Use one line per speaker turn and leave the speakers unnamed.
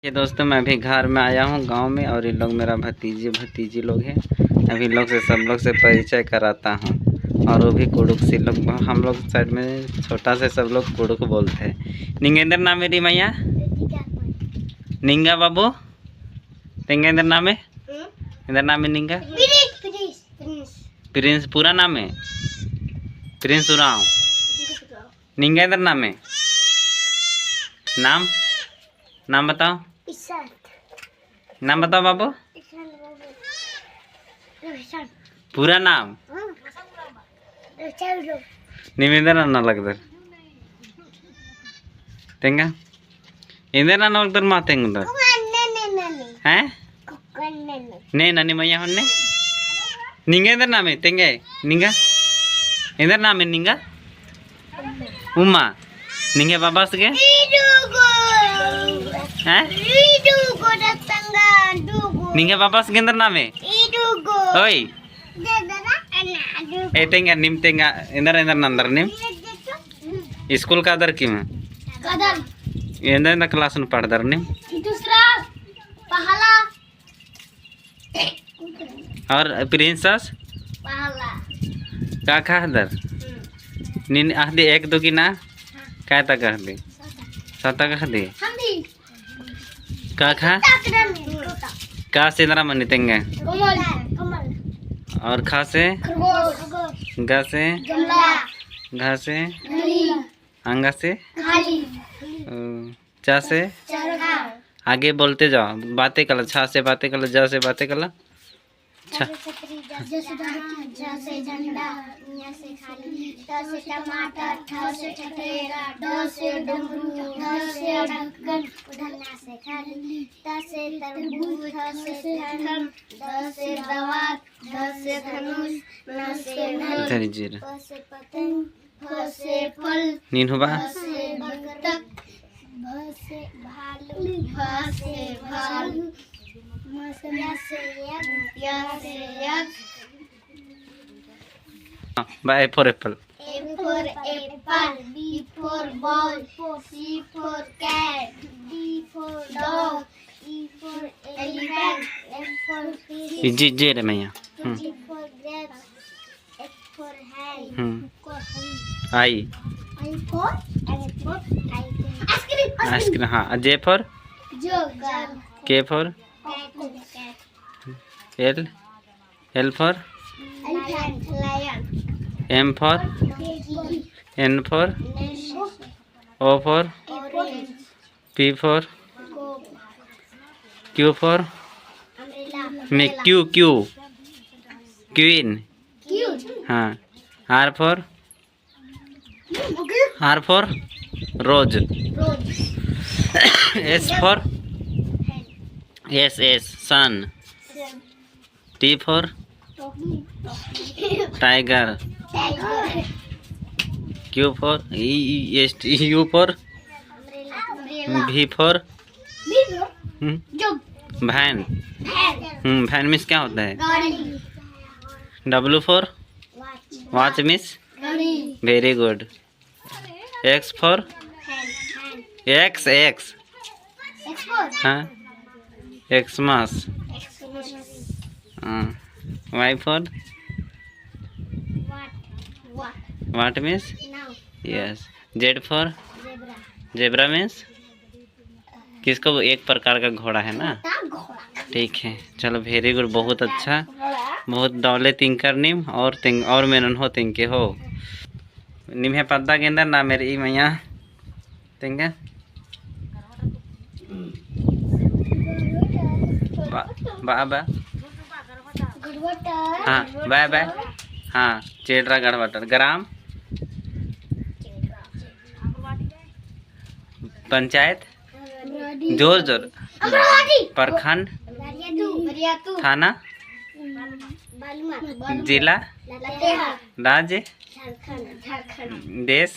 ये दोस्तों मैं अभी घर में आया हूँ गांव में, और ये लोग मेरा भतीजी लोग हैं। अभी लोग से सब लोग से परिचय कराता हूँ। और वो भी कुरुख से लोग, हम लोग साइड में छोटा से सब लोग कुरुख बोलते हैं। निंगेंद्र नाम मेरी मैया, निंगा बाबू तेंगेंद्र नाम है, इंद्र नाम है निंगा, प्रिंस पूरा नाम है प्रिंस उराव, निंगेंद्र नाम है। नाम बताओ, नाम बताओ बाबू, पूरा नाम निमेंद्र अन्ना लगदर तेंगा इंदर अन्ना लगदर मा तेंगदर हैं ने ननी मैया होने निंगेंद्र नाम है तेंगे निंगा इंदर नाम है निंगा उमा निंगे बाबा सगे हैं निंगे बाबा सगे इंदर नाम है ओय ए तेंगा निम तेंगा इंदर नंदर निम स्कूल का दर की में इंदर क्लास में पढ़ दर निम
दूसरा पहला
और प्रिंसेस
पहला
का खा दर निन आदि एक दो की ना काय तक कह दे सता कह दे का खा का से इंदरा मनी तेंगे और खा से गा से घा से अंगा से चा से आगे बोलते जाओ, बातें कल छा से बातें कल, जा से बातें कल, छा
से झंडा, से खाली, से टमाटर, से ठठेरा, से डमरू, से ढक्कन, से खाली, से तरबूज, से धन, से दवात, से धनुष, से नल, से पतंग, से फल,
नीन हुआ
से बतख, से भालू, से भालू, से यज्ञ,
by for apple,
A for apple, B for ball, C for cat, D for dog, E for elephant, F for fish,
जी रे मैया,
G for grapes, H for hand,
I ice cream, हाँ J for
jug,
K for L for
lion,
M for N for O for
orange,
P for
goat,
Q for में queen,
cute,
हाँ R for rose,
rose,
S for S sun, T for tiger,
tiger,
Q for U for भी for
jug,
van, van means क्या होता है,
गाड़ी,
W for watch miss,
घड़ी,
very good, X for X हाँ Xmas, Y for what means yes, Z for zebra means किसको, एक प्रकार का घोड़ा है ना, ठीक है चलो वेरी गुड, बहुत अच्छा, बहुत डौले तिंकर निम और मेरन हो तिंके हो निम है पद्दा गेंदर ना मेरी मैया तिंगे बा हाँ बाय हाँ चेडरा गढ़वाटर ग्राम पंचायत जोर प्रखंड थाना जिला राज्य देश